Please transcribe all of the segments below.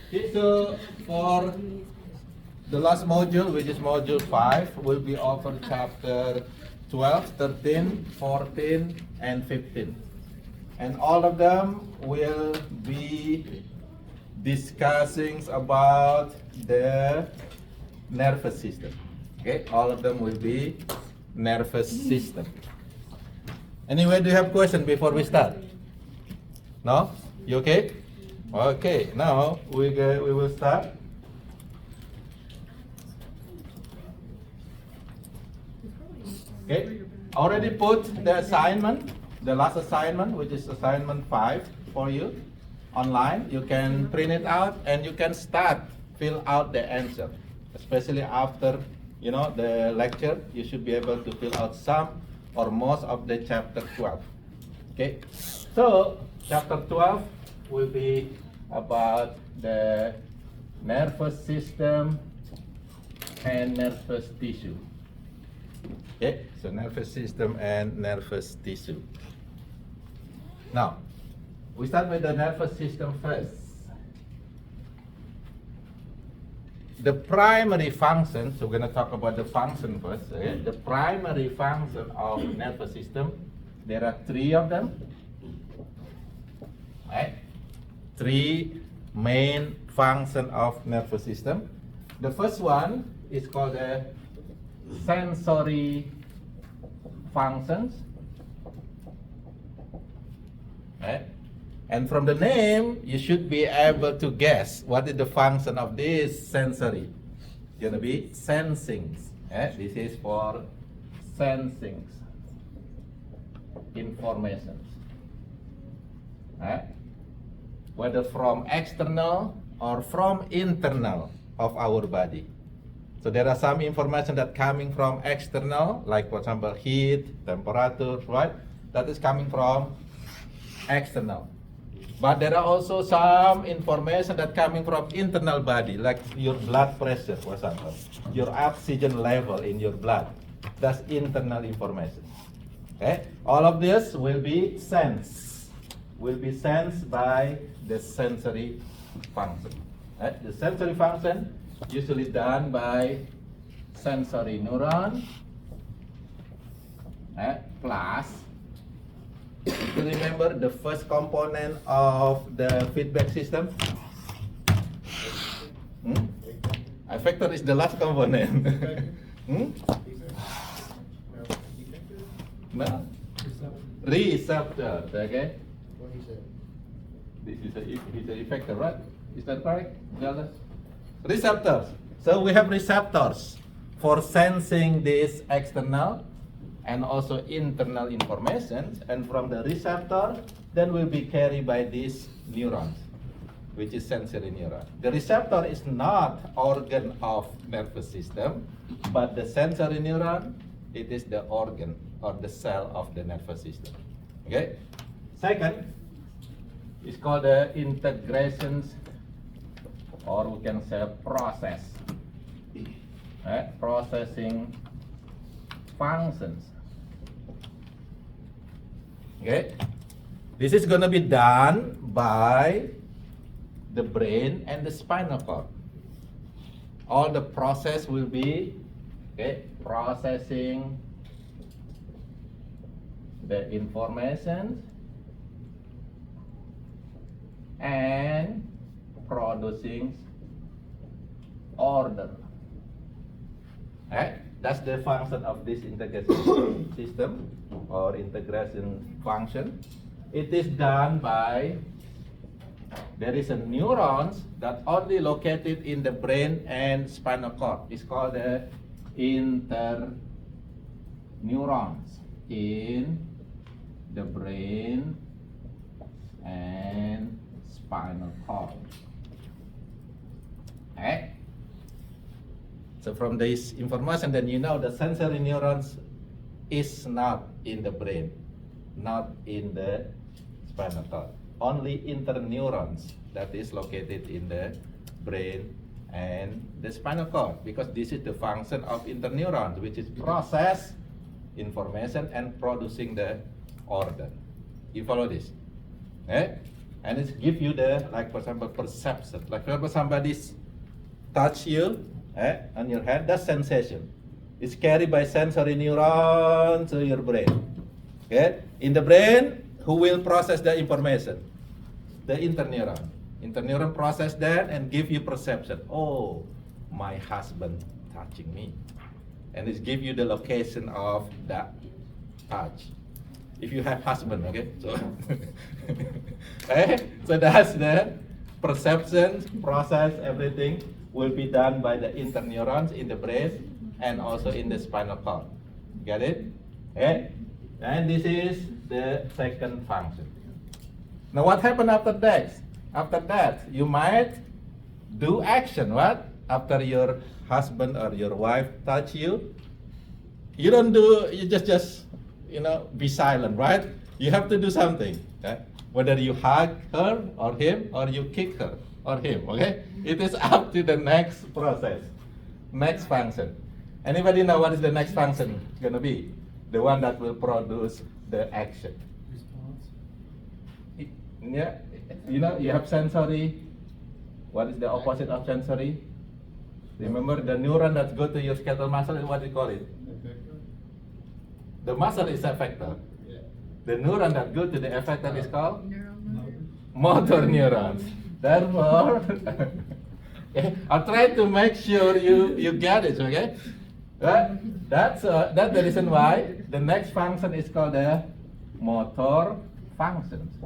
Okay, so for the last module, which is module 5, will be over chapter 12, 13, 14, and 15. And all of them will be discussing about the nervous system. Okay, all of them will be nervous system. Anyway, do you have question before we start? No? You okay? Okay, now we will start. Okay, already put the assignment, the last assignment, which is assignment 5 for you online. You can print it out and you can start fill out the answer, especially after the lecture. You should be able to fill out some or most of the chapter 12. Okay, so chapter 12 will be about the nervous system and nervous tissue. Okay, so nervous system and nervous tissue. Now, we start with the nervous system first. The primary function, so we're going to talk about the function first. Okay? The primary function of nervous system, there are 3 of them. Right? 3 main function of nervous system. The first one is called the sensory functions. Right? And from the name, you should be able to guess what is the function of this sensory. It's going to be sensing. This is for sensing information. Whether from external or from internal of our body. So there are some information that coming from external, like for example heat, temperature, right? That is coming from external. But there are also some information that coming from internal body, like your blood pressure, for example, your oxygen level in your blood. That's internal information. Okay, all of this will be sensed by the sensory function. Right? The sensory function usually done by sensory neuron plus. You remember the first component of the feedback system? Effector is the last component. No. Receptor. Okay. This is a effector, right? Is that correct? Receptors. So we have receptors for sensing this external and also internal information, and from the receptor then will be carried by these neurons, which is sensory neuron. The receptor is not organ of nervous system, but the sensory neuron, it is the organ or the cell of the nervous system. Okay. Second is called the integrations, or we can say process. Processing functions. Okay, this is going to be done by the brain and the spinal cord. All the process will be processing the information and producing order. That's the function of this integration system or integration function. It is done by, there is a neurons that only located in the brain and spinal cord. It's called the interneurons in the brain and spinal cord. So from this information, then you know the sensory neurons is not in the brain, not in the spinal cord. Only interneurons that is located in the brain and the spinal cord, because this is the function of interneurons, which is process information and producing the order. You follow this? and it give you the, like for example, perception. Like for example, somebody's touch you on your hand, that's sensation. It's carried by sensory neuron to your brain. Okay, in the brain, who will process the information? The interneuron. Interneuron process that and give you perception. Oh, my husband touching me, and it give you the location of that touch. If you have husband, okay, so so that's the perception process. Everything will be done by the interneurons in the brain and also in the spinal cord. Get it? Okay, and this is the second function. Now what happened after that? After that, you might do action. What? After your husband or your wife touch you, you don't do, you just be silent, right? You have to do something. Okay? Whether you hug her or him, or you kick her or him. Okay? It is up to the next process, next function. Anybody know what is the next function gonna be? The one that will produce the action. Yeah, you have sensory. What is the opposite of sensory? Remember the neuron that go to your skeletal muscle is what we call it? The muscle is effector. The neuron that go to the effector is called motor neurons. Therefore, I'll try to make sure you get it. Okay, that's the reason why the next function is called the motor functions.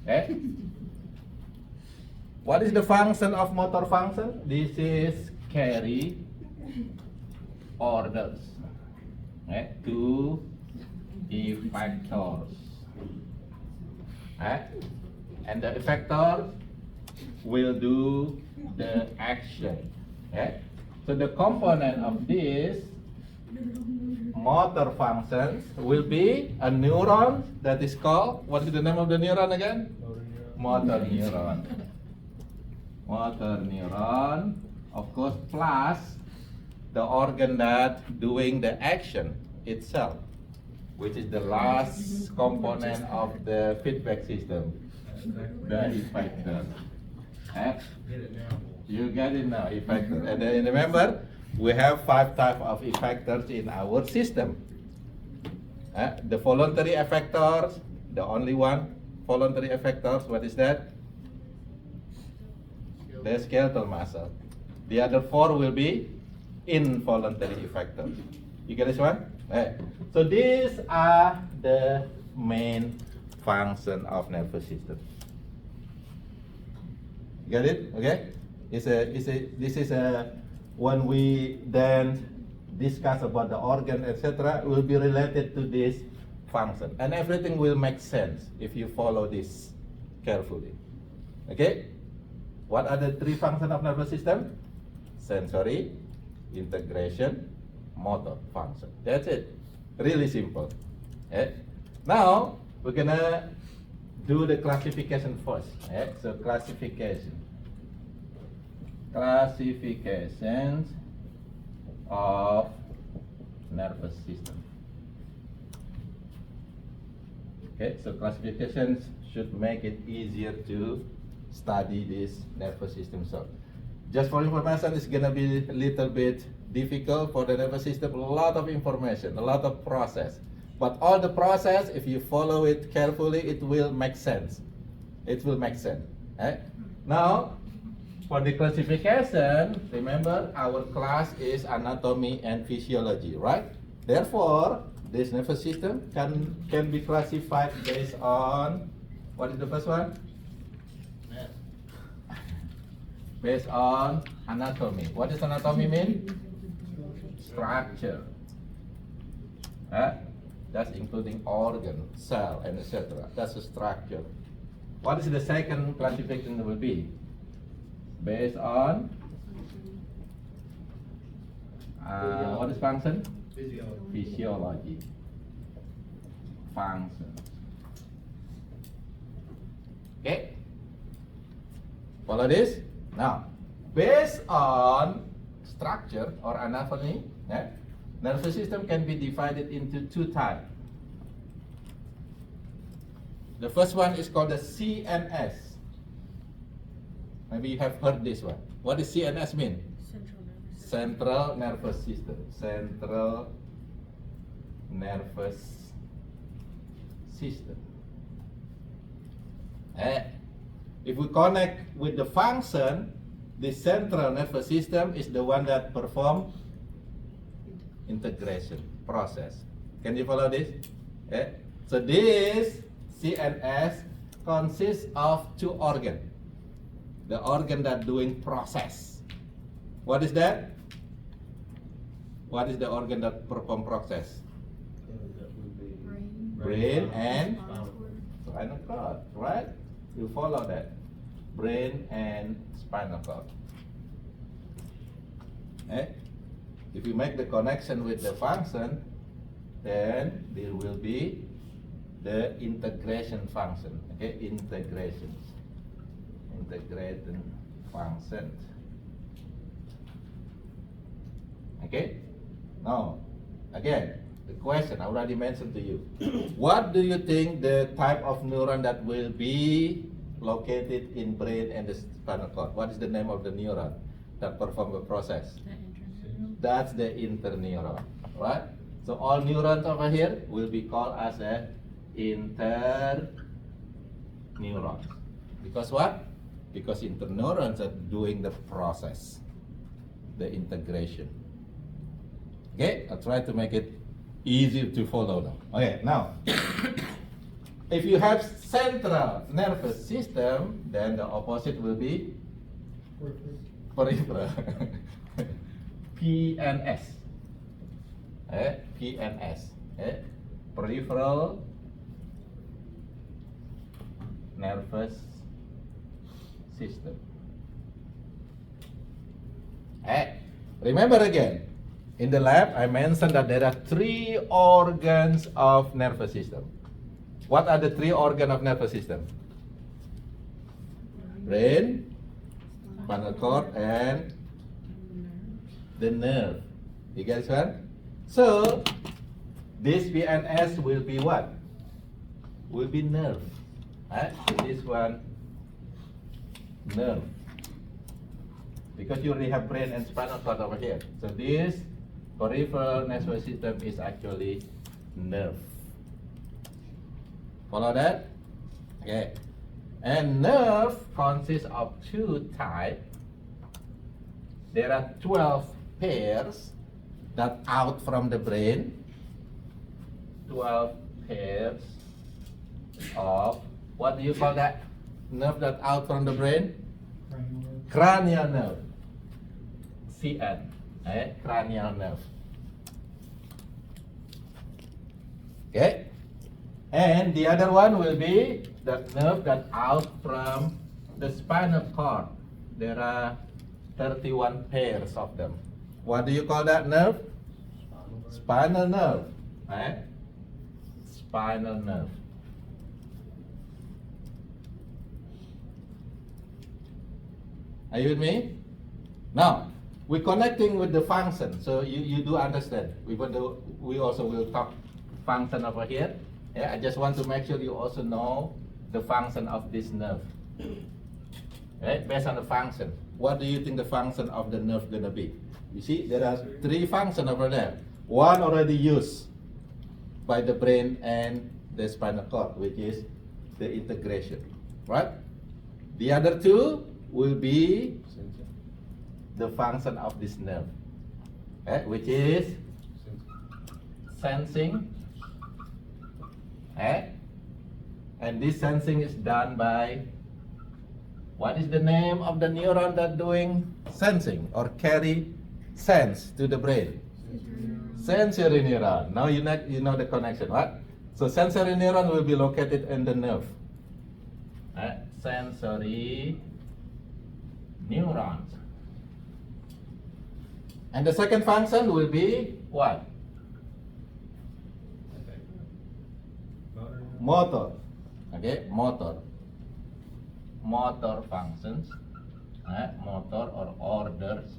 Okay. What is the function of motor function? This is carry orders to effectors. And the effector will do the action. So the component of this motor functions will be a neuron that is called, what is the name of the neuron again? Motor neuron. Motor neuron, of course, plus the organ that doing the action itself, which is the last component of the feedback system, the effector. You get it now, effector. And then remember, we have 5 types of effectors in our system. The voluntary effectors, the only one voluntary effectors, what is that? The skeletal muscle. The other 4 will be involuntary effectors. You get this one? So these are the main function of nervous system. Get it? Okay? This is when we then discuss about the organ, etc., will be related to this function, and everything will make sense if you follow this carefully. Okay? What are the 3 functions of nervous system? Sensory, integration, motor function. That's it. Really simple. Now we're gonna do the classification first. So classifications of nervous system. Okay, so classifications should make it easier to study this nervous system. So just for information, it's gonna be a little bit difficult for the nervous system. A lot of information, a lot of process, but all the process, if you follow it carefully, it will make sense. It will make sense. Now, for the classification, remember our class is anatomy and physiology, right? Therefore, this nervous system can be classified based on, what is the first one? Based on anatomy. What does anatomy mean? Structure. That's including organ, cell, and etc. That's a structure. What is the second classification will be? Based on what is function? Physiology. Function. Okay. Follow this. Now, based on structure or anatomy, nervous system can be divided into 2 types. The first one is called the CNS. Maybe you have heard this one. What does CNS mean? Central nervous system. Central nervous system. If we connect with the function, the central nervous system is the one that perform integration process. Can you follow this? So this CNS consists of two organs. The organ that doing process. What is that? What is the organ that perform process? Brain and spinal cord, right? You follow that. Brain and spinal cord. If you make the connection with the function, then there will be the integration function. Integration function. Now, again, the question I already mentioned to you. What do you think the type of neuron that will be located in brain and the spinal cord? What is the name of the neuron that perform the process? That's the interneuron, right? So all neurons over here will be called as a interneurons. Because what? Because interneurons are doing the process, the integration. I'll try to make it easier to follow now. Now, if you have central nervous system, then the opposite will be peripheral. PNS. PNS. Peripheral nervous system. Remember again, in the lab I mentioned that there are three organs of nervous system. What are the three organs of nervous system? Brain, spinal cord, and the nerve. You guys heard? So this PNS will be what? Will be nerve. So this one, nerve. Because you already have brain and spinal cord over here. So this peripheral nervous system is actually nerve. Follow that? And nerve consists of two types. There are 12 pairs that out from the brain. 12 pairs of, what do you call that nerve that out from the brain? Cranial nerve. CN. Cranial nerve. And the other one will be the nerve that out from the spinal cord. There are 31 pairs of them. What do you call that nerve? Spinal nerve. Spinal nerve. Are you with me? Now, we're connecting with the function, so you do understand. We also will talk function over here. I just want to make sure you also know the function of this nerve. Based on the function, what do you think the function of the nerve gonna be? You see, there are three functions over there. One already used by the brain and the spinal cord, which is the integration, right? The other two will be the function of this nerve, which is sensing, and this sensing is done by, what is the name of the neuron that doing sensing or carry sense to the brain? Sensory neuron. Now you know the connection, right? So sensory neuron will be located in the nerve. Sensory neurons. And the second function will be what? Motor. Motor. Motor functions. Motor or orders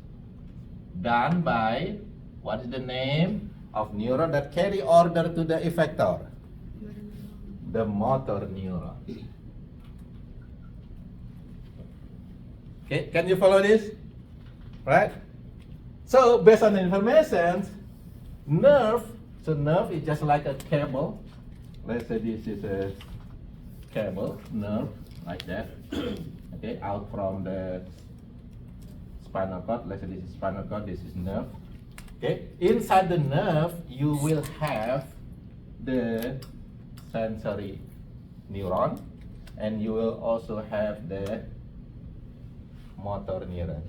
done by, what is the name of neuron that carry order to the effector? the motor neuron. Okay, can you follow this? Right? So based on the information, nerve, so nerve is just like a cable. Let's say this is a cable, nerve, like that. Okay, out from the spinal cord. Let's say this is spinal cord, this is nerve. Okay, inside the nerve, you will have the sensory neuron, and you will also have the motor neuron.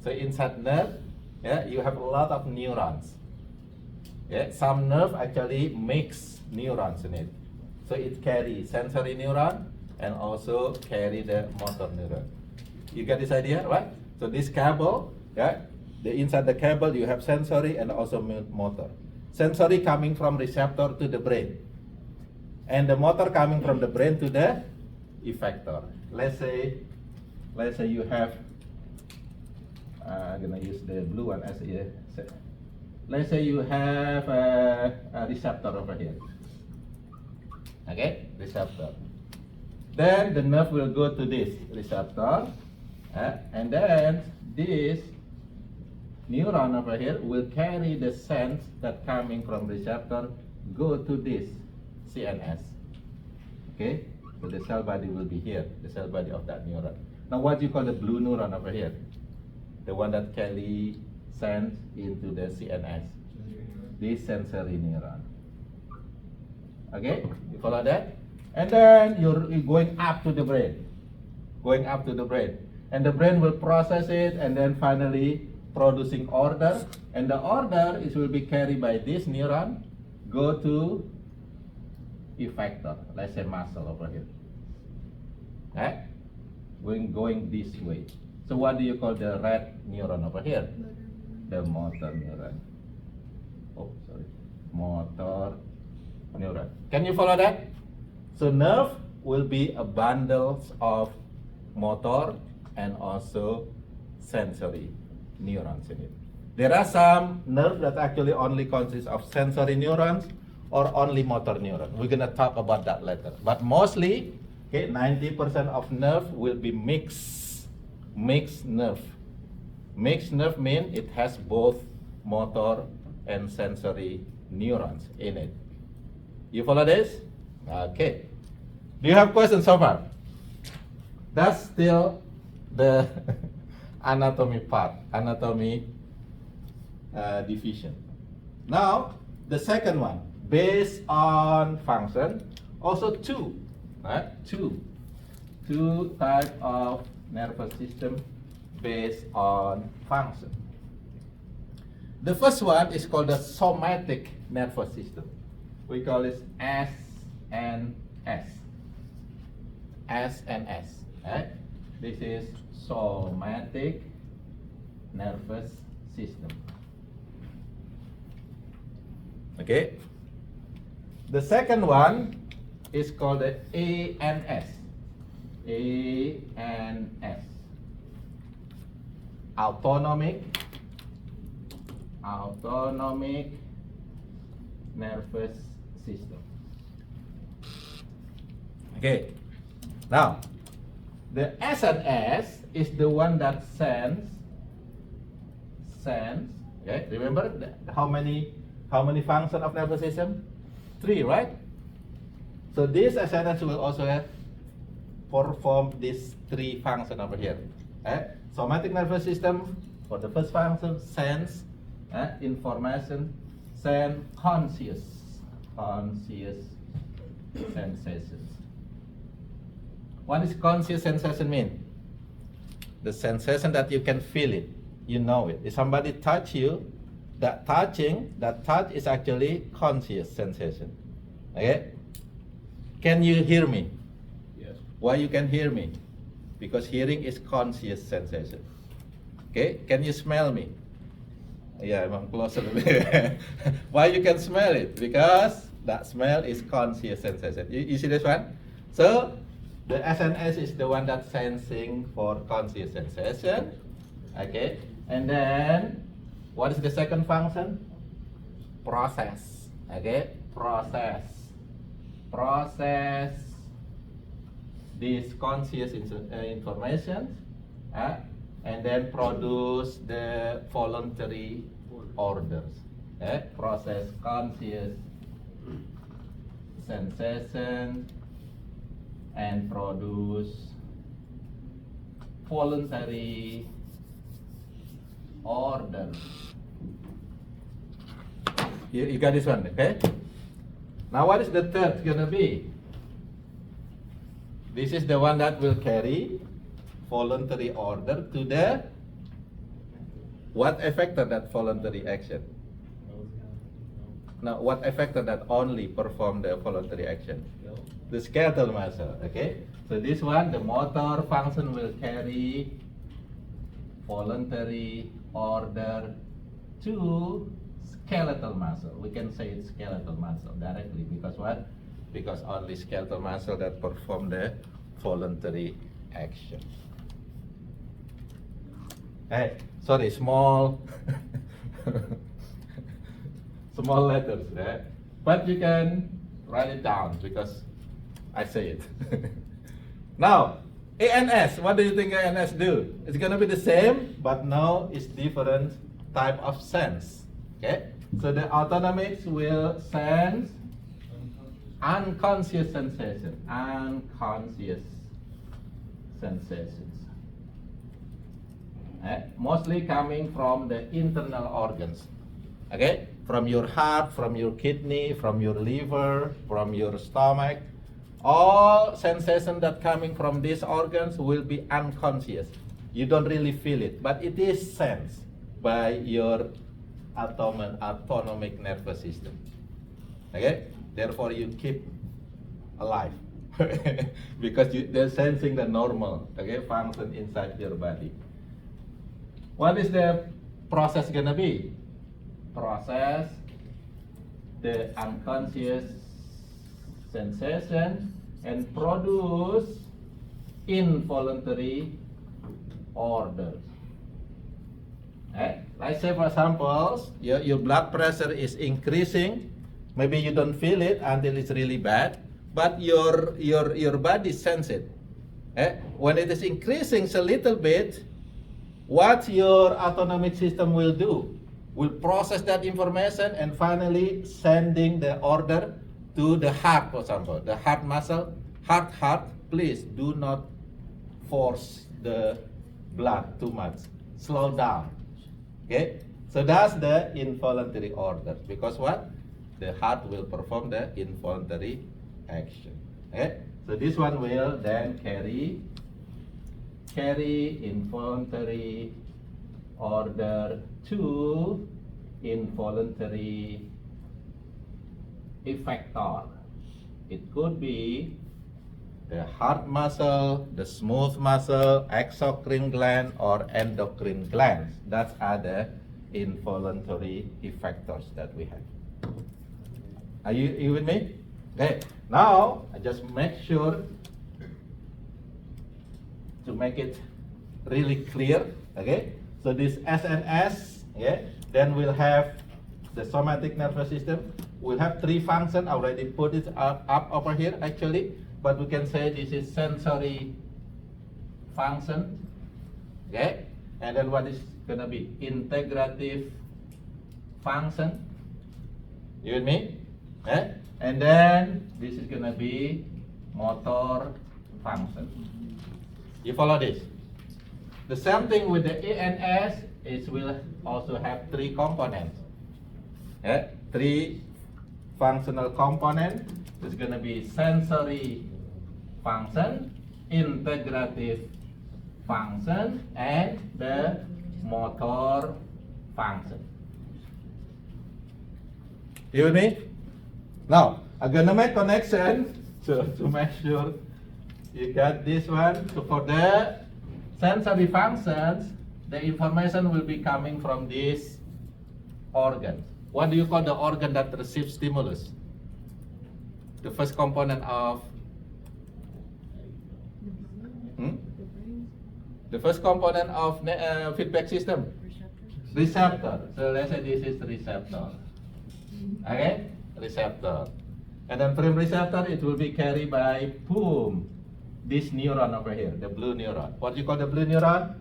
So inside nerve, yeah, you have a lot of neurons. Yeah, some nerve actually makes neurons in it. So it carries sensory neuron and also carry the motor neuron. You get this idea, right? So this cable, yeah, the inside the cable you have sensory and also motor. Sensory coming from receptor to the brain, and the motor coming from the brain to the effector. Let's say you have, I'm gonna use the blue one as a, let's say you have a receptor over here. Okay, receptor. Then the nerve will go to this receptor, and then this neuron over here will carry the sense that coming from receptor go to this CNS. Okay, so the cell body will be here, the cell body of that neuron. Now what do you call the blue neuron over here? The one that carry sense into the CNS. This sensory neuron. Okay, you follow that? And then you're going up to the brain. Going up to the brain. And the brain will process it and then finally producing order. And the order will be carried by this neuron, go to effector, let's say muscle over here. Okay? Going this way. So what do you call the red neuron over here? The motor neuron. Oh, sorry. Motor neuron. Can you follow that? So nerve will be a bundle of motor and also sensory neurons in it. There are some nerves that actually only consist of sensory neurons or only motor neurons. We're gonna talk about that later. But mostly, okay, 90% of nerve will be mixed nerve. Mixed nerve means it has both motor and sensory neurons in it. You follow this? Okay. Do you have questions so far? That's still the anatomy part, anatomy division. Now, the second one, based on function, also two type of nervous system based on function. The first one is called the somatic nervous system. We call it SNS. SNS. Right? This is somatic nervous system. Okay. The second one is called the ANS. ANS. Autonomic nervous system. Okay. Now, the SNS is the one that sends. Okay. Remember how many functions of nervous system? 3, right? So this SNS will also perform these 3 functions over here. Somatic nervous system for the first function, sense information, send conscious sensations. What does conscious sensation mean? The sensation that you can feel it, you know it. If somebody touch you, that touch is actually conscious sensation. Okay? Can you hear me? Yes. Why you can hear me? Because hearing is conscious sensation. Okay? Can you smell me? Yeah, I'm closer. Why you can smell it? Because that smell is conscious sensation. You see this one? So the SNS is the one that's sensing for conscious sensation. Okay? And then what is the second function? Process. Okay? Process process this conscious information, and then produce the voluntary orders. Process conscious sensation and produce voluntary order. You got this one, okay? Now what is the third gonna be? This is the one that will carry voluntary order to the what affected that voluntary action? Now what affected that only perform the voluntary action? The skeletal muscle, okay? So this one, the motor function will carry voluntary order to skeletal muscle. We can say it's skeletal muscle directly because what? Because only skeletal muscle that perform the voluntary action. Hey, sorry, small small letters, right? But you can write it down because I say it. Now, ANS, what do you think ANS do? It's gonna be the same, but now it's different type of sense. Okay? So the autonomics will sense unconscious sensation, unconscious sensations. Mostly coming from the internal organs. Okay? From your heart, from your kidney, from your liver, from your stomach. All sensation that coming from these organs will be unconscious. You don't really feel it, but it is sensed by your autonomic nervous system. Okay? Therefore you keep alive. Because they're sensing the normal, okay, function inside your body. What is the process gonna be? Process the unconscious sensation and produce involuntary orders. Like say for example, your blood pressure is increasing. Maybe you don't feel it until it's really bad, but your body sense it. When it is increasing a little bit, what your autonomic system will do? Will process that information and finally sending the order to the heart, for example, the heart muscle. Heart, please do not force the blood too much. Slow down. Okay? So that's the involuntary order. Because what? The heart will perform the involuntary action. Okay? So this one will then carry involuntary order to involuntary effector. It could be the heart muscle, the smooth muscle, exocrine gland, or endocrine glands. That are the involuntary effectors that we have. Are you with me? Okay. Now I just make sure to make it really clear. Okay. So this SNS, yeah. Then we'll have the somatic nervous system. We'll have three functions. I already put it up over here actually, but we can say this is sensory function. Okay. And then what is gonna be integrative function? You with me? Okay. And then this is gonna be motor function. You follow this? The same thing with the ANS is will also have three components. Yeah? Three functional components. It's going to be sensory function, integrative function, and the motor function. You with me? Now, I'm going to make connection to make sure you got this one. So for the sensory functions, the information will be coming from this organ. What do you call the organ that receives stimulus? The first component of the first component of feedback system? Receptor. So let's say this is receptor. Okay? Receptor. And then from receptor, it will be carried by boom, this neuron over here, the blue neuron. What do you call the blue neuron?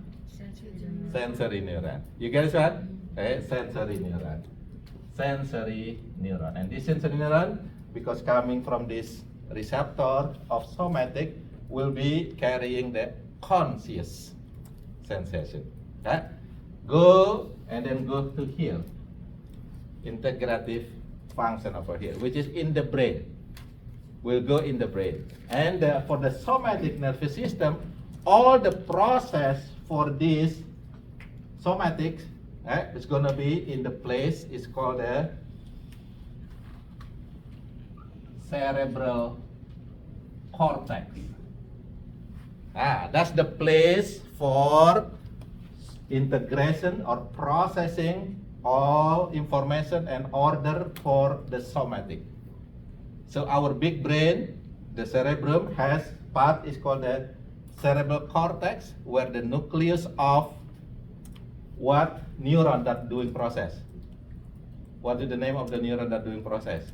Sensory neuron. You guys what? Sensory neuron. Sensory neuron. And this sensory neuron, because coming from this receptor of somatic, will be carrying the conscious sensation. Go and then go to here. Integrative function over here, which is in the brain. Will go in the brain. And for the somatic nervous system, all the process for this somatic is going to be in the place is called the cerebral cortex. That's the place for integration or processing all information and order for the somatic. So our big brain, the cerebrum, has part is called the cerebral cortex, where the nucleus of what neuron that doing process. What is the name of the neuron that doing process?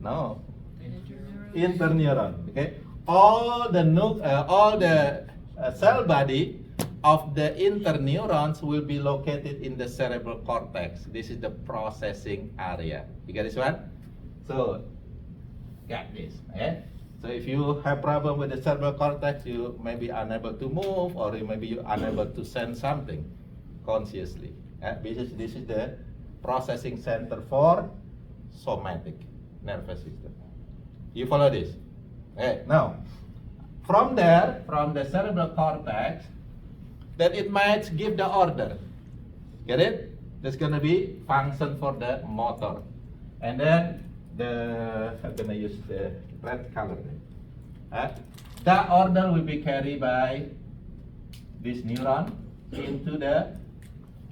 No, interneuron. Okay, all the cell body of the interneurons will be located in the cerebral cortex. This is the processing area. You get this one? So, got this. So if you have problem with the cerebral cortex, you may be unable to move, or maybe you unable to sense something consciously. This is the processing center for somatic nervous system. You follow this? Now, from there, from the cerebral cortex, that it might give the order. Get it? There's gonna be function for the motor, and then I'm gonna use the red color. That order will be carried by this neuron into the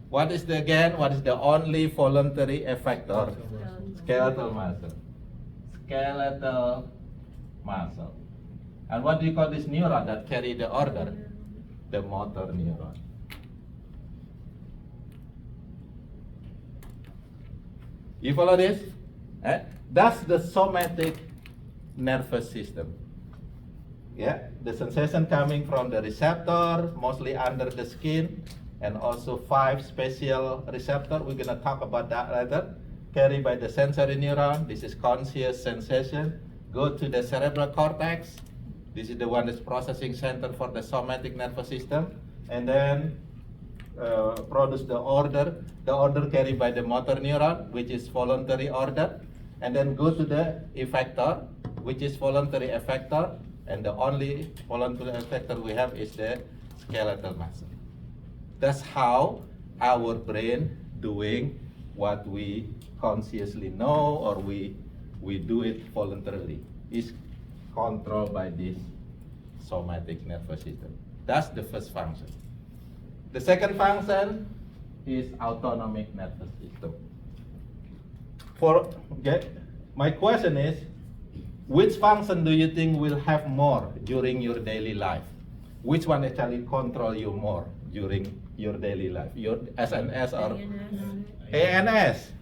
what is the only voluntary effector? Skeletal muscle. Skeletal muscle. And what do you call this neuron that carry the order? The motor neuron. You follow this? That's the somatic nervous system. The sensation coming from the receptor, mostly under the skin, and also 5 special receptor. We're gonna talk about that later. Carried by the sensory neuron. This is conscious sensation. Go to the cerebral cortex. This is the one that's processing center for the somatic nervous system, and then produce the order carried by the motor neuron, which is voluntary order, and then go to the effector, which is voluntary effector, and the only voluntary effector we have is the skeletal muscle. That's how our brain doing what we consciously know, or we do it voluntarily, is controlled by this somatic nervous system. That's the first function. The second function is autonomic nervous system. My question is, which function do you think will have more during your daily life? Which one actually control you more during your daily life? Your SNS or ANS?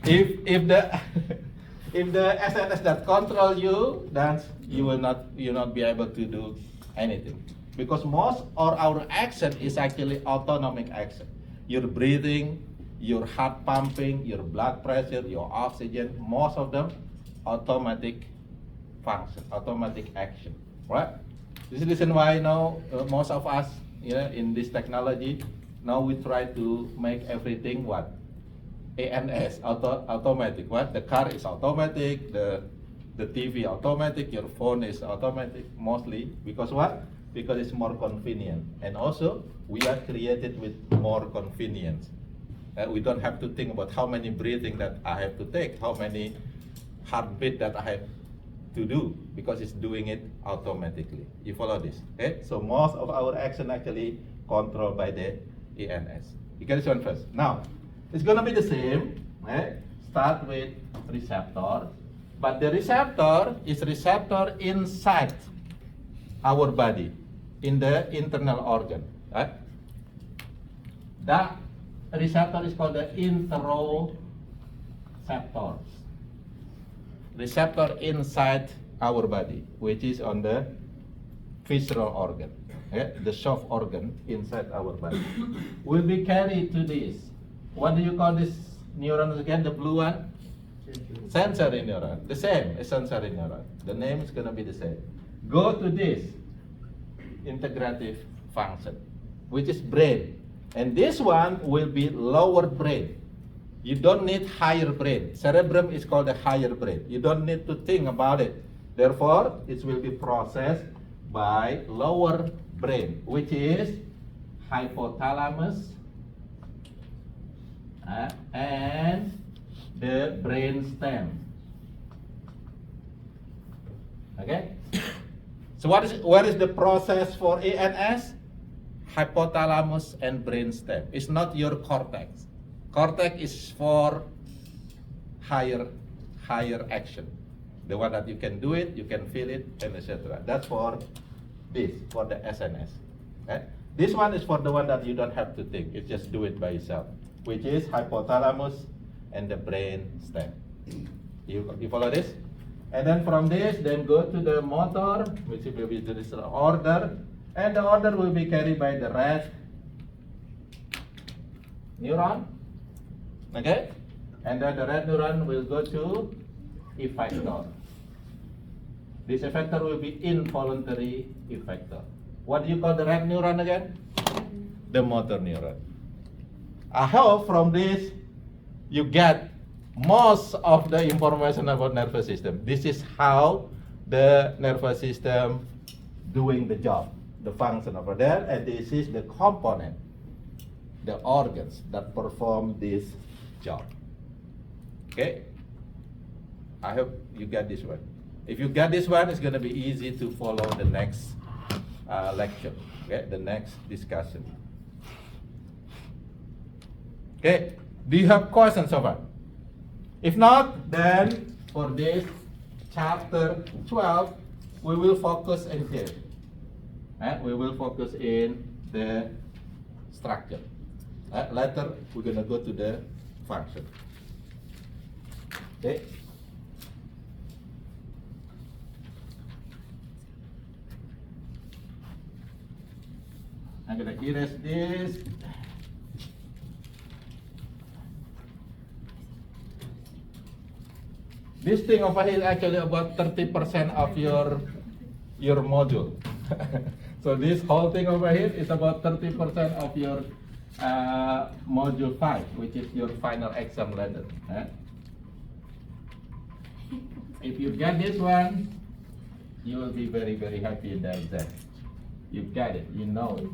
If the if the SNS that control you, then you will not be able to do anything, because most of our action is actually autonomic action. Your breathing, your heart pumping, your blood pressure, your oxygen, most of them automatic function, automatic action, right? This is the reason why now most of us, in this technology, now we try to make everything what? ANS, automatic. What? The car is automatic, the TV automatic, your phone is automatic, mostly because what? Because it's more convenient, and also we are created with more convenience. We don't have to think about how many breathing that I have to take, how many heartbeat that I have to do, because it's doing it automatically. You follow this? Okay? So most of our action actually controlled by the ANS. You get this one first. Now, it's gonna be the same. Start with receptor, but the receptor is receptor inside our body, in the internal organ. Right? That receptor is called the interoceptors. receptor inside our body, which is on the visceral organ, the soft organ inside our body, will be carried to this. What do you call this neuron again? The blue one? Sensory neuron. The same as sensory neuron. The name is going to be the same. Go to this integrative function, which is brain. And this one will be lower brain. You don't need higher brain. Cerebrum is called the higher brain. You don't need to think about it. Therefore, it will be processed by lower brain, which is hypothalamus and the brain stem. Okay? So where is the process for ANS? Hypothalamus and brain stem. It's not your cortex. Cortex is for higher action. The one that you can do it, you can feel it, and etc. That's for this, for the SNS. Okay? This one is for the one that you don't have to think. You just do it by yourself, which is hypothalamus and the brain stem. You follow this? And then from this, then go to the motor, which will be the order, and the order will be carried by the red neuron. Okay? And then the red neuron will go to effector. This effector will be involuntary effector. What do you call the red neuron again? The motor neuron. I hope from this you get most of the information about nervous system. This is how the nervous system doing the job, the function over there, and this is the component, the organs that perform this job. Okay? I hope you get this one. If you get this one, it's going to be easy to follow the next lecture, okay? The next discussion. Okay? Do you have questions so far? If not, then for this chapter 12, we will focus in here. We will focus in the structure. Later, we're going to go to the function. Okay? I'm going to erase this. This thing over here is actually about 30% of your module. So this whole thing over here is about 30% of your module 5, which is your final exam letter. If you get this one, you will be very, very happy in the exam. You get it, you know it.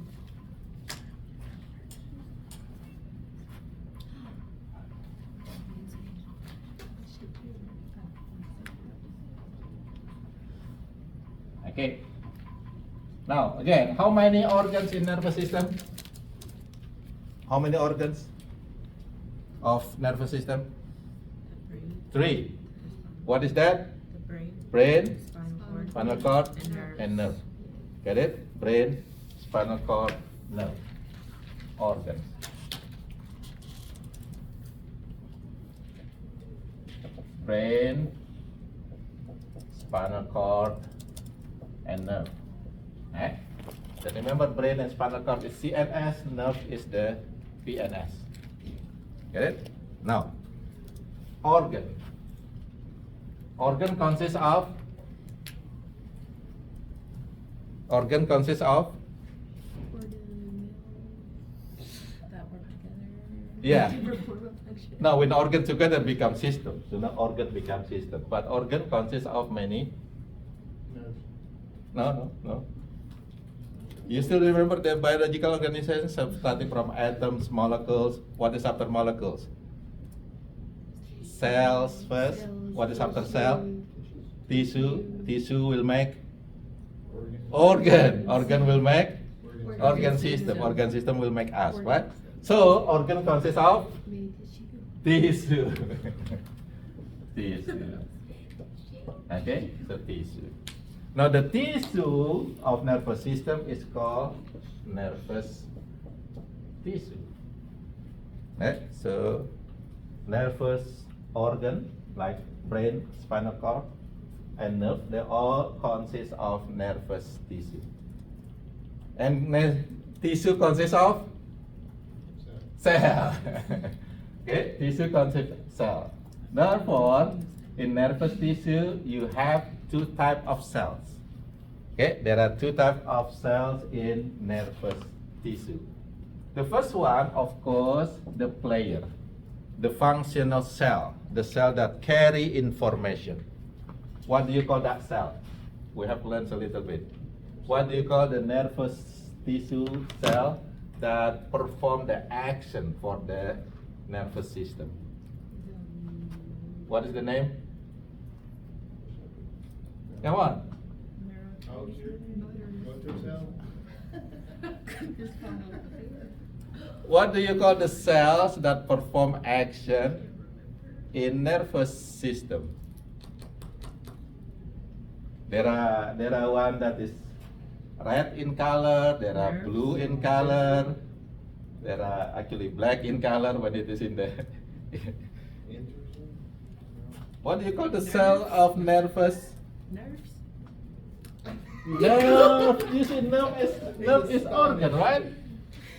Okay. Now, again, how many organs in nervous system? How many organs of nervous system? 3. What is that? The brain, Brain, spinal cord, spinal cord, and and nerve. Get it? Brain, spinal cord, nerve. Organs. Brain, spinal cord, and nerve. So remember, brain and spinal cord is CNS, nerve is the PNS. Get it? Now, organ. Organ consists of that work together. Yeah. To perform a function. Now when organ together become system. So now organ becomes system. But organ consists of many. No. You still remember the biological organization starting from atoms, molecules. What is after molecules? Cells first. What is after cell? Tissue. Tissue will make organ. Organ will make organ system. Organ system will make us, right? So organ consists of tissue. Tissue. Okay, so tissue. Now the tissue of nervous system is called nervous tissue. So nervous organ like brain, spinal cord, and nerve, they all consist of nervous tissue. And tissue consists of cell. Okay, tissue consists of cell. Therefore, in nervous tissue, you have two types of cells. Okay, there are two types of cells in nervous tissue. The first one, of course, the player, the functional cell, the cell that carry information. What do you call that cell? We have learned a little bit. What do you call the nervous tissue cell that perform the action for the nervous system? What is the name? Come on. What do you call the cells that perform action in nervous system? There are one that is red in color, there are blue in color, there are actually black in color when it is in the what do you call the cell of nervous? Nerves? Nerve. You see, nerve is organ, right?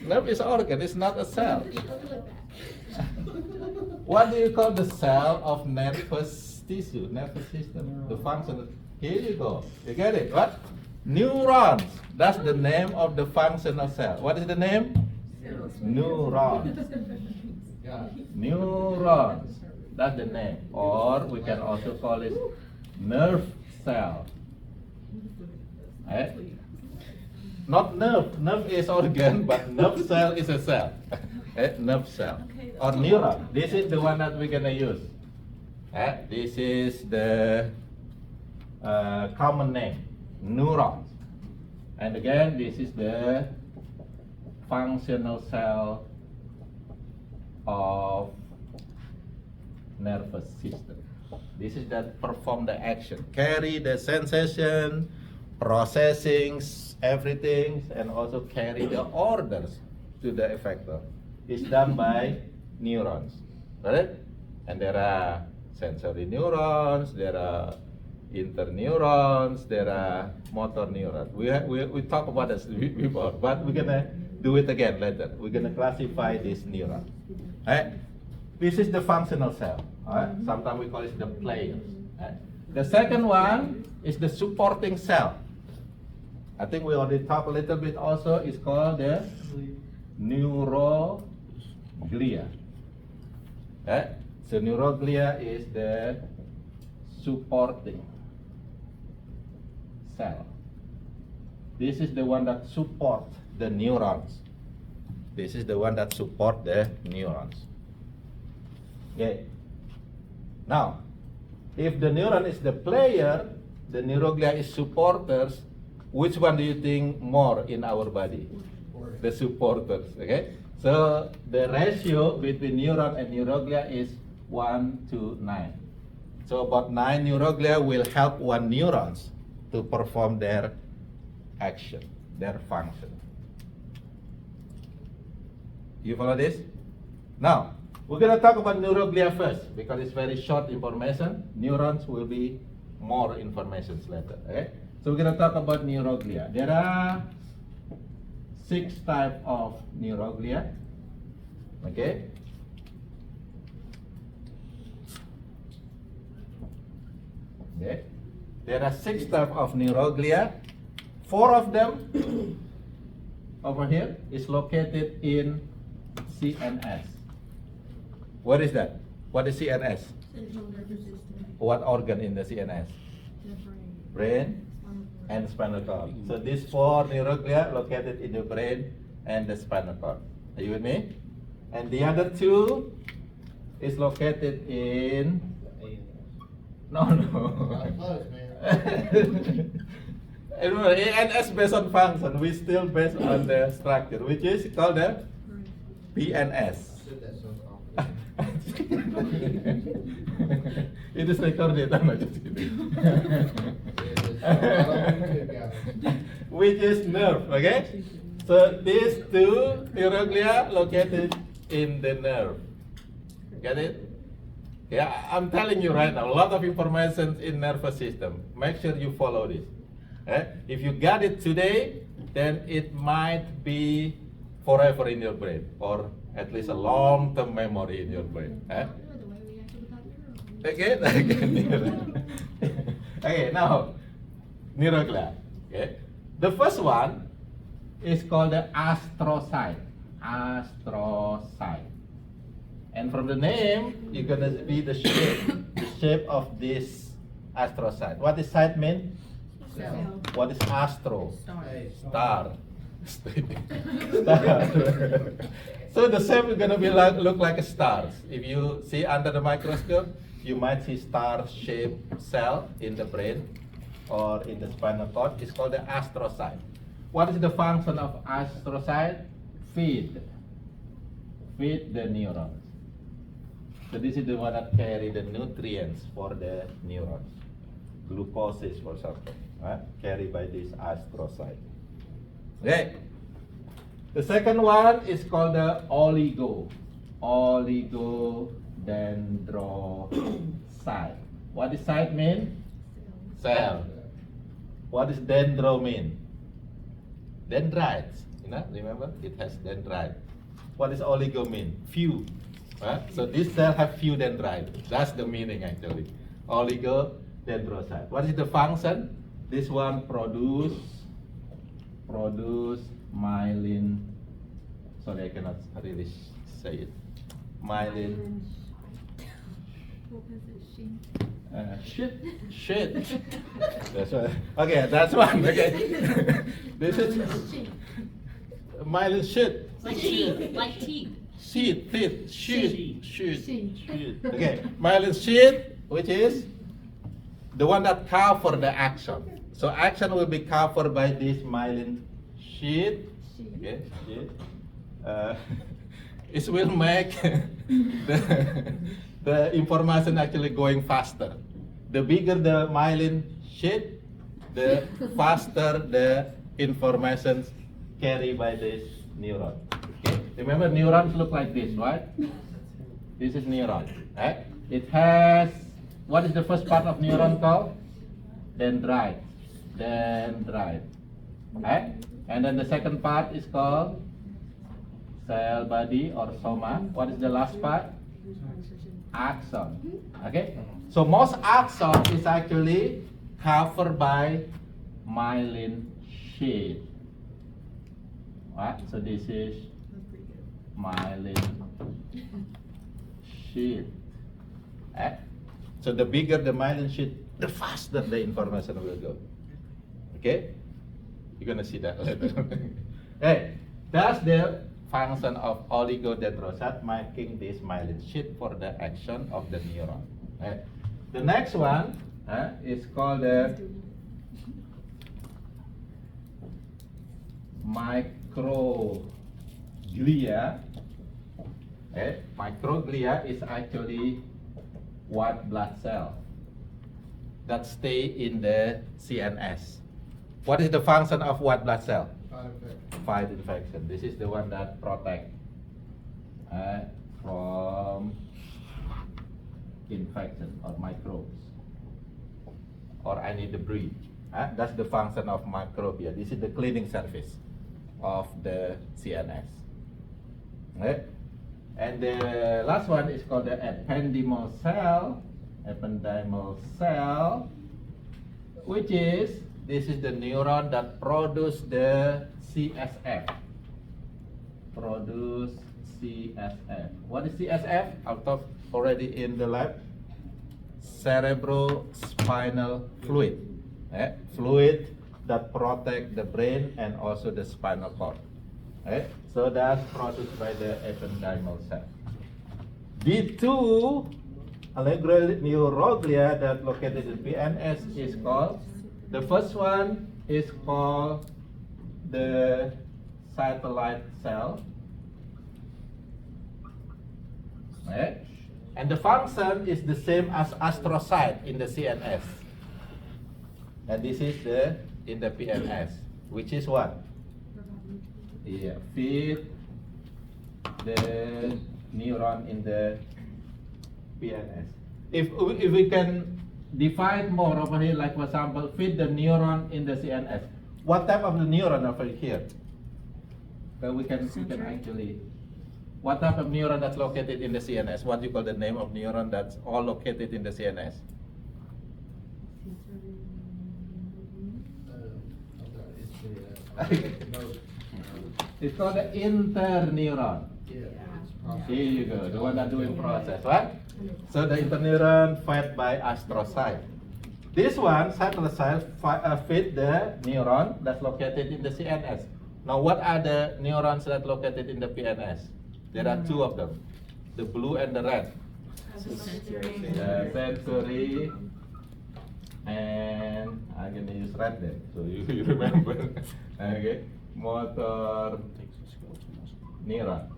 Nerve is organ. It's not a cell. What do you call the cell of nervous tissue, nervous system? The function. Here you go. You get it? What? Neurons. That's the name of the functional cell. What is the name? Neurons. Neurons. That's the name. Or we can also call it nerve cell. Eh? Not nerve. Nerve is organ, but nerve cell is a cell. Nerve cell. Or neuron. This is the one that we're gonna use. This is the common name, neurons. And again, this is the functional cell of nervous system. This is that perform the action, carry the sensation, processing everything, and also carry the orders to the effector. It's done by neurons, right? And there are sensory neurons, there are interneurons, there are motor neurons. We talked about this before, but we're gonna do it again later. We're gonna classify this neuron. Right? This is the functional cell. Right? Sometimes we call it the players. Right? The second one is the supporting cell. I think we already talked a little bit also. It's called the neuroglia. Right? So neuroglia is the supporting cell. This is the one that support the neurons. This is the one that support the neurons. Okay. Now, if the neuron is the player, the neuroglia is supporters, which one do you think more in our body? The supporters, okay? So the ratio between neuron and neuroglia is 1 to 9. So about 9 neuroglia will help 1 neurons to perform their action, their function. You follow this? Now, we're going to talk about neuroglia first because it's very short information. Neurons will be more information later. Okay? So we're going to talk about neuroglia. There are 6 types of neuroglia. Okay? Okay. There are 6 types of neuroglia. 4 of them over here is located in CNS. What is that? What is CNS? Central nervous system. What organ in the CNS? The brain. Brain and spinal cord. So these 4 neuroglia located in the brain and the spinal cord. Are you with me? And the other 2 is located in... No. ANS based on function, we still based on the structure, which is called the PNS. It is recorded, I'm not just kidding. Which is nerve, okay? So these 2 neuroglia located in the nerve. Get it? Yeah, I'm telling you right now, a lot of information in nervous system. Make sure you follow this. If you got it today, then it might be forever in your brain, or at least a long-term memory in your brain. The way we acted with that neuron. Okay, okay, now neuroglia. Okay, the first one is called the astrocyte. Astrocyte. And from the name, you're gonna be the shape of this astrocyte. What does cyte mean? Cell. What is astro? Star. Star. So the shape is gonna be look like a stars. If you see under the microscope, you might see star-shaped cell in the brain or in the spinal cord. It's called the astrocyte. What is the function of astrocyte? Feed the neurons. So this is the one that carry the nutrients for the neurons. Glucose, for example, carried by this astrocyte. Okay. The second one is called the oligodendrocyte. What does cyte mean? Cell. What does dendro mean? Dendrites. Remember? It has dendrite. What does oligo mean? Few. So this cell have few dendrites. That's the meaning actually. Oligodendrocyte. What is the function? This one produce myelin. Sorry, I cannot really say it. Myelin. What was it? Shit. That's one. Okay, that's one. Okay. This is myelin shit. Like teeth, like teeth. Sheet, teeth, sheet. Sheet. Okay, myelin sheet, which is the one that cover the axon. So axon will be covered by this myelin sheet. Okay, sheet. It will make the information actually going faster. The bigger the myelin sheet, the faster the information carried by this neuron. Okay? Remember, neurons look like this, right? This is neuron. Right? It has, what is the first part of neuron called? Dendrite. Right? And then the second part is called cell body or soma. What is the last part? Axon. Okay? So most axon is actually covered by myelin sheath. Right? So this is myelin sheath. So the bigger the myelin sheath, the faster the information will go. Okay? You're gonna see that later. Hey, that's the function of oligodendrocyte, making this myelin sheath for the action of the neuron. The next one is called the microglia. Microglia is actually white blood cell that stay in the CNS. What is the function of white blood cell? Fight infection. This is the one that protect from infection or microbes or any debris. That's the function of microbia. This is the cleaning service of the CNS. And the last one is called the ependymal cell. Ependymal cell, which is, this is the neuron that produce the CSF. Produce CSF. What is CSF? I'll talk already in the lab. Cerebrospinal fluid. Fluid that protect the brain and also the spinal cord. So that's produced by the ependymal cell. The two neuroglia that located in PNS is called, the first one is called the satellite cell. And the function is the same as astrocyte in the CNS. And this is the in the PNS, which is what? Feed the neuron in the PNS. If we can divide more over here, like for example, feed the neuron in the CNS. What type of the neuron over here? Well, we can actually. What type of neuron that's located in the CNS? What do you call the name of neuron that's all located in the CNS? It's called the interneuron. Here you go, the one that doing process, right? So the interneuron fed by astrocyte. This one, cytosol, feed the neuron that's located in the CNS. Now, what are the neurons that located in the PNS? There are two of them, the blue and the red. Sensory, and I'm gonna use red then, so you remember. Okay, motor neuron.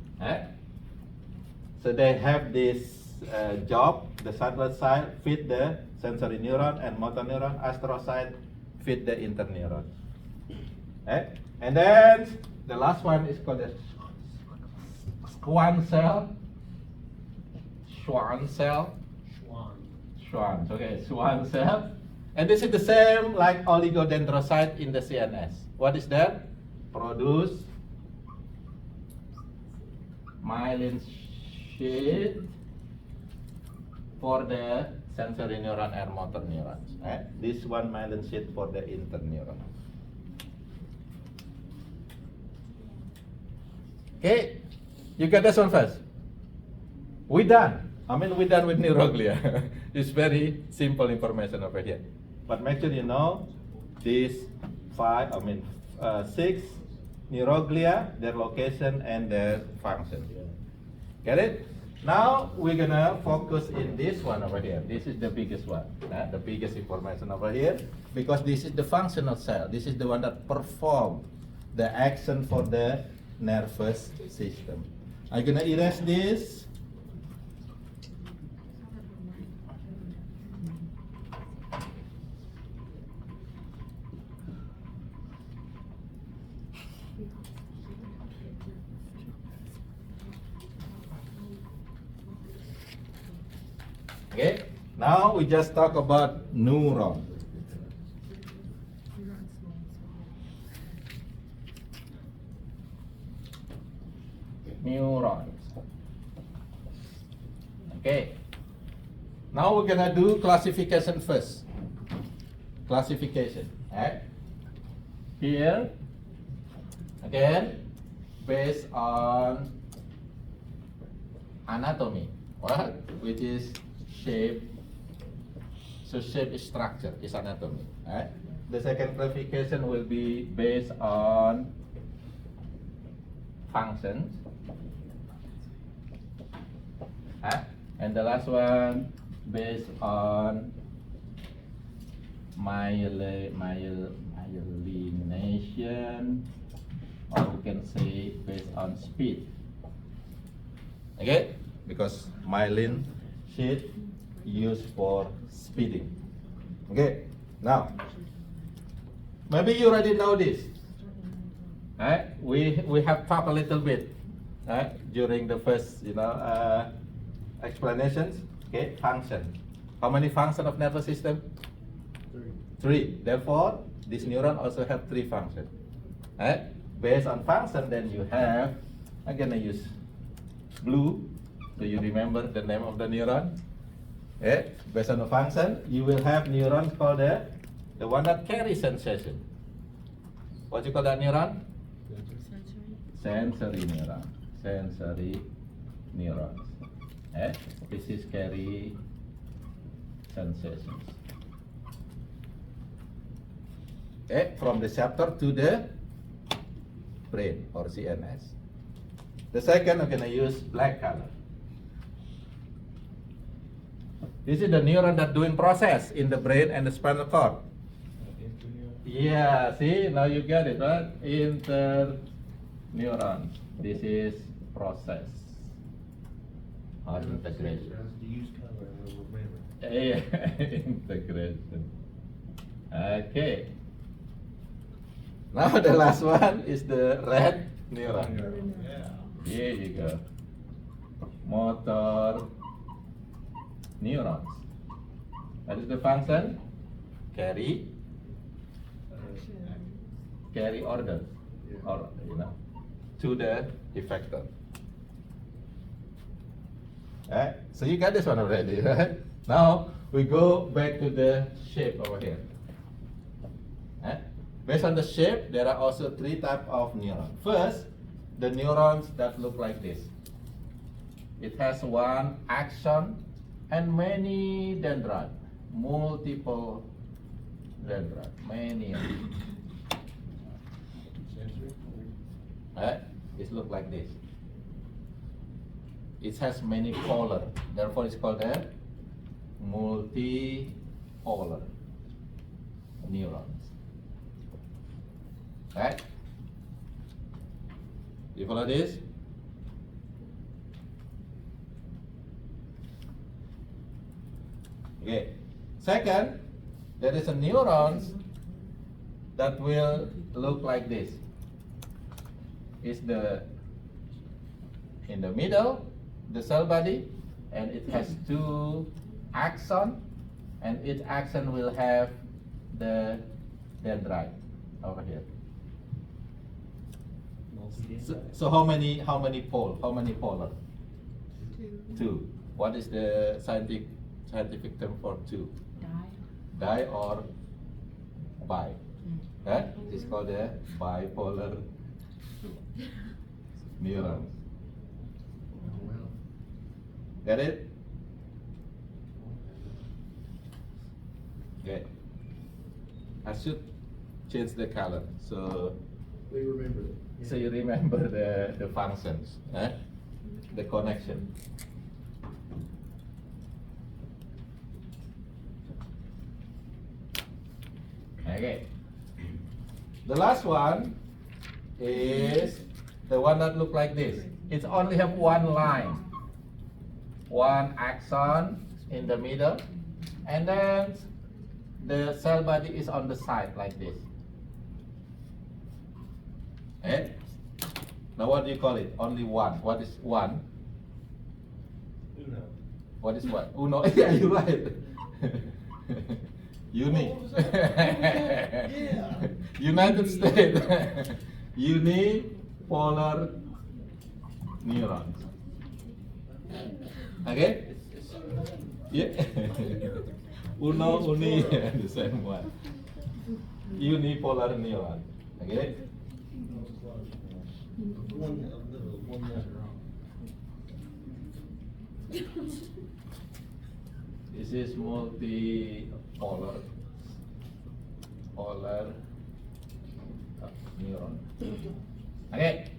So they have this job. The cytosol feed the sensory neuron, and motor neuron, astrocyte feed the interneuron. And then the last one is called the Schwann cell. Schwann cell. Schwann. Okay, Schwann cell. And this is the same like oligodendrocyte in the CNS. What is that? Produce myelin sheath for the sensory neuron and motor neurons. This one myelin sheath for the interneuron. Okay, you get this one first. We done. We're done with neuroglia. It's very simple information over here. But make sure you know these 6 neuroglia, their location and their function. Get it? Now we're gonna focus in this one over here. This is the biggest one, the biggest information over here, because this is the functional cell. This is the one that perform the action for the nervous system. I'm gonna erase this. Okay, now we just talk about neuron. Neurons. Okay, now we're gonna do classification first. Classification. Here, again, based on anatomy, which is shape. So shape is structure, is anatomy. The second classification will be based on functions. And the last one based on myelination, or we can say based on speed. Okay, because myelin sheath used for speeding. Okay, now maybe you already know this. We have talked a little bit during the first explanations. Okay, function. How many functions of nervous system? 3. Therefore, this neuron also have 3 functions. Based on function, then you have. I'm gonna use blue, so you remember the name of the neuron. Based on the function, you will have neurons called the one that carries sensation. What you call that neuron? Sensory neuron. Sensory neurons. This is carry sensations. From the receptor to the brain or CNS. The second, I'm gonna use black color. This is the neuron that doing process in the brain and the spinal cord. Yeah, see, now you get it, right? Interneuron. This is process or integration. Integration. Okay. Now the last one is the red neuron. Here you go. Motor neurons. What is the function? Carry orders, or to the effector. Right? So you got this one already, right? Now we go back to the shape over here. Right? Based on the shape, there are also three types of neurons. First, the neurons that look like this. It has one axon and many dendrite, multiple dendrite, many. Right? It looks like this. It has many polar, therefore it's called a multipolar neurons. Right? You follow this? Okay. Second, there is a neurons that will look like this. It's in the middle, the cell body, and it has two axons, and each axon will have the dendrite over here. So how many pole? How many polar? Two. What is the scientific term for two? Di or bi? Right? It's called a bipolar neuron. Get it? Okay. I should change the color so We remember it. so you remember the functions, the connection. Okay. The last one is the one that look like this. It only have one line, one axon in the middle, and then the cell body is on the side like this. Eh? Now what do you call it? Only one. What is one? Uno. What is what? Uno. Yeah, you're right. Uni. What was that? Yeah. United States. Unipolar neurons. Okay? Yeah. Uno, uni, the same one. Unipolar neuron. Okay? One letter wrong. This is multipolar neuron. Okay.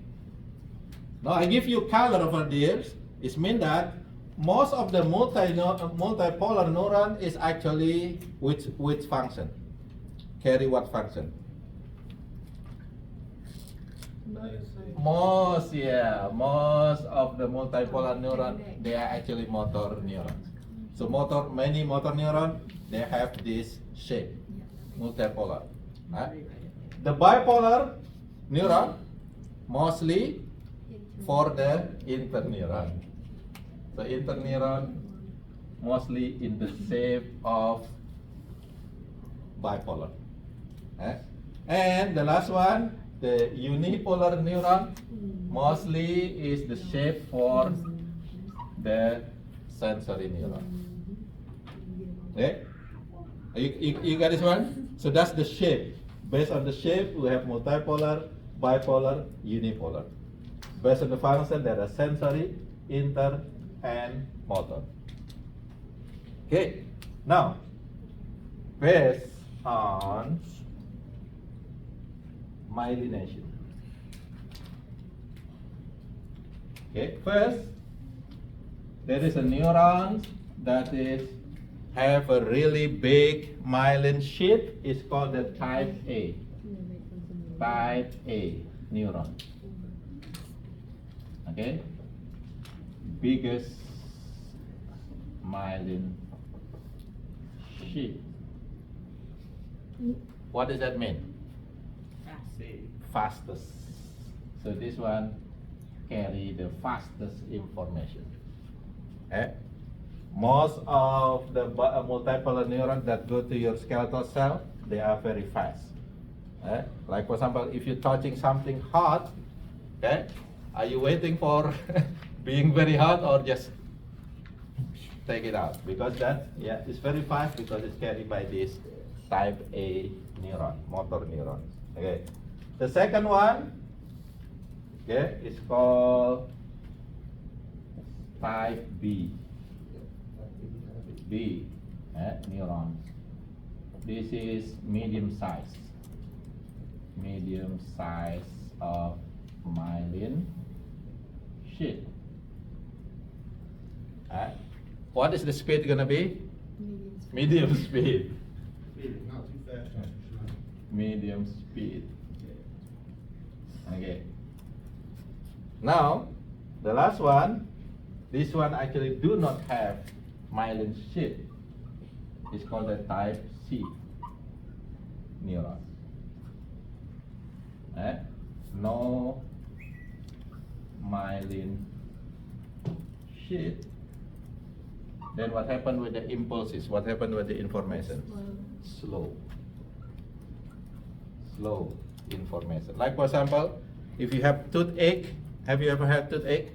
Now I give you color over there. It means that most of the multipolar neuron is actually which function? Carry what function? Most of the multipolar neuron, they are actually motor neurons. So many motor neuron, they have this shape, multipolar. Right? The bipolar neuron, mostly for the interneuron. So interneuron, mostly in the shape of bipolar. And the last one, the unipolar neuron, mostly is the shape for the sensory neuron. Okay? You got this one? So that's the shape. Based on the shape, we have multipolar, bipolar, unipolar. Based on the function, there are sensory, inter, and motor. Okay. Now, based on myelination. Okay, first, there is a neuron that have a really big myelin sheath. It's called the type A. Type A neuron. Okay, biggest myelin sheath. What does that mean? Fastest. So this one carry the fastest information. Most of the multipolar neurons that go to your skeletal cell, they are very fast. Like for example, if you're touching something hot, okay, are you waiting for being very hot or just take it out? Because that, yeah, it's very fast because it's carried by this type A neuron, motor neurons. Okay. The second one, okay, is called type B. B neurons. This is medium size of myelin sheath. What is the speed gonna be? Medium speed. Not too fast, not too slow. Medium speed. Okay. Now, the last one, this one actually do not have myelin sheath. It's called a type C neuron. No myelin sheath. Then what happened with the impulses? What happened with the information? Slow information. Like for example, if you have toothache, have you ever had toothache?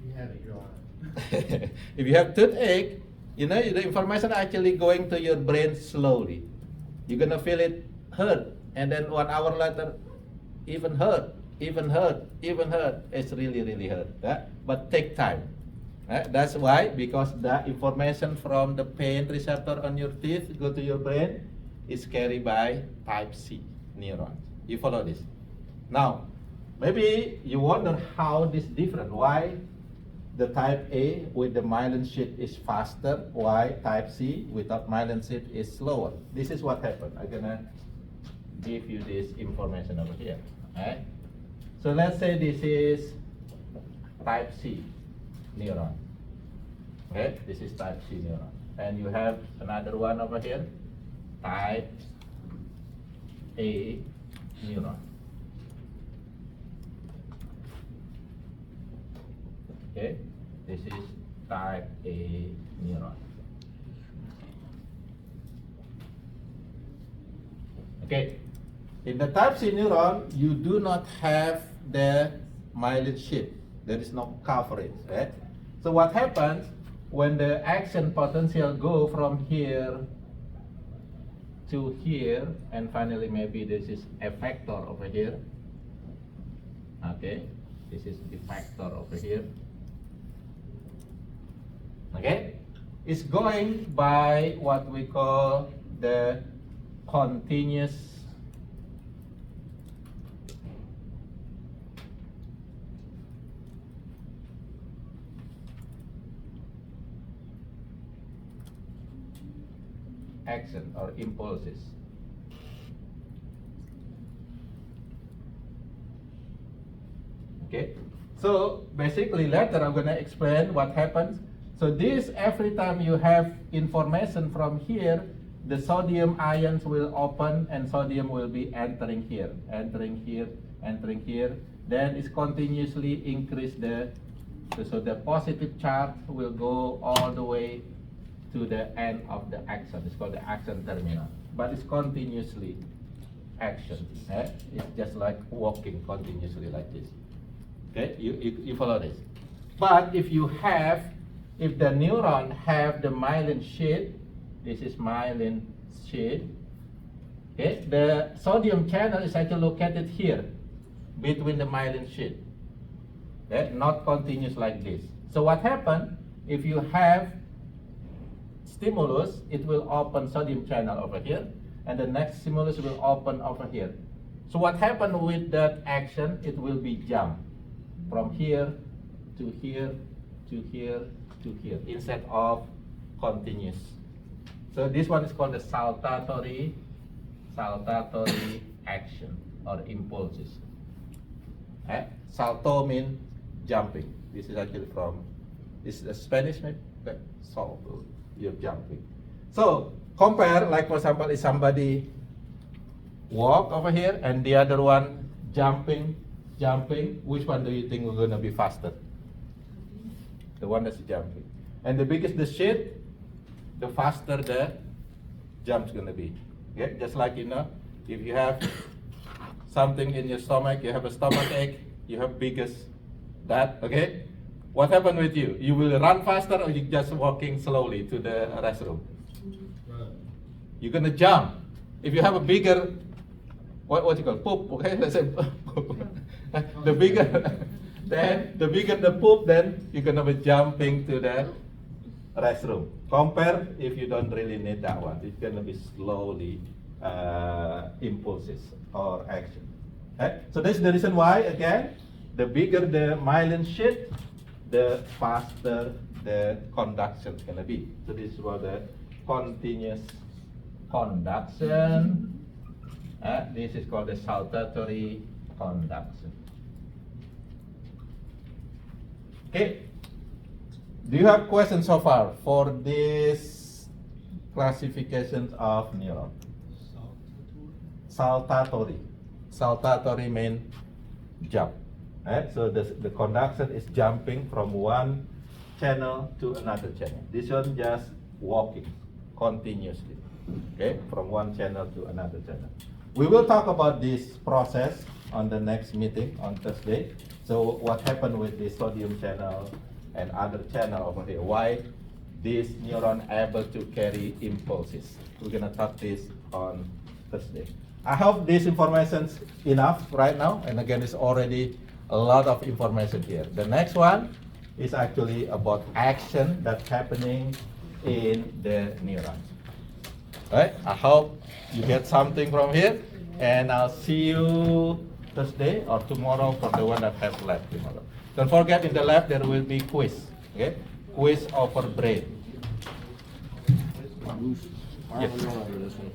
You have it, you're on it. If you have toothache, you know the information actually going to your brain slowly. You're gonna feel it hurt, and then 1 hour later, even hurt. It's really hurt. But take time. That's why, because the information from the pain receptor on your teeth go to your brain is carried by type C neurons. You follow this? Now, maybe you wonder how this different. Why the type A with the myelin sheath is faster? Why type C without myelin sheath is slower? This is what happened. I'm gonna give you this information over here. Alright? So let's say this is type C neuron. Okay, this is type C neuron. And you have another one over here, type A neuron. Okay, this is type A neuron. Okay, in the type C neuron, you do not have the myelin sheath. There is no coverage, right? So what happens when the action potential go from here to here, and finally maybe this is effector over here. Okay, this is effector over here. Okay, it's going by what we call the continuous action or impulses. Okay, so basically later I'm gonna explain what happens. So this, every time you have information from here, the sodium ions will open and sodium will be entering here. Then it's continuously increase so the positive charge will go all the way to the end of the action. It's called the action terminal. But it's continuously action. It's just like walking continuously like this. Okay, you follow this. But if the neuron have the myelin sheath, this is myelin sheath. Okay, the sodium channel is actually located here between the myelin sheath. Okay, not continuous like this. So what happens if you have stimulus? It will open sodium channel over here, and the next stimulus will open over here. So what happened with that action? It will be jump from here to here to here to here instead of continuous. So this one is called the saltatory action or impulses. Salto means jumping. This is actually from, this is a Spanish maybe, like salto, you're jumping. So compare, like for example, if somebody walk over here and the other one jumping, which one do you think will gonna be faster? The one that's jumping. And the bigger the sheet, the faster the jump's gonna be. Okay, just like if you have something in your stomach, you have a stomach ache, you have biggest that. Okay, what happened with you? You will run faster, or you just walking slowly to the restroom? You're gonna jump. If you have a bigger, what you call poop? Okay, let's say poop. The bigger, then the bigger the poop, then you're gonna be jumping to the restroom. Compare if you don't really need that one. It's gonna be slowly impulses or action. Okay? So this is the reason why, again, the bigger the myelin sheet, the faster the conduction is gonna be. So this is what the continuous conduction. This is called the saltatory conduction. Okay. Do you have questions so far for this classification of neuron? Saltatory. Saltatory means jump. Right? So the conduction is jumping from one channel to another channel. This one just walking continuously. Okay, from one channel to another channel. We will talk about this process on the next meeting on Thursday. So what happened with the sodium channel and other channel over here? Why this neuron able to carry impulses? We're gonna talk this on Thursday. I hope this information is enough right now. And again, it's already a lot of information here. The next one is actually about action that's happening in the neurons. Right? I hope you get something from here, and I'll see you Thursday or tomorrow for the one that has lab tomorrow. Don't forget, in the lab there will be quiz. Okay? Quiz over brain. I don't know this one.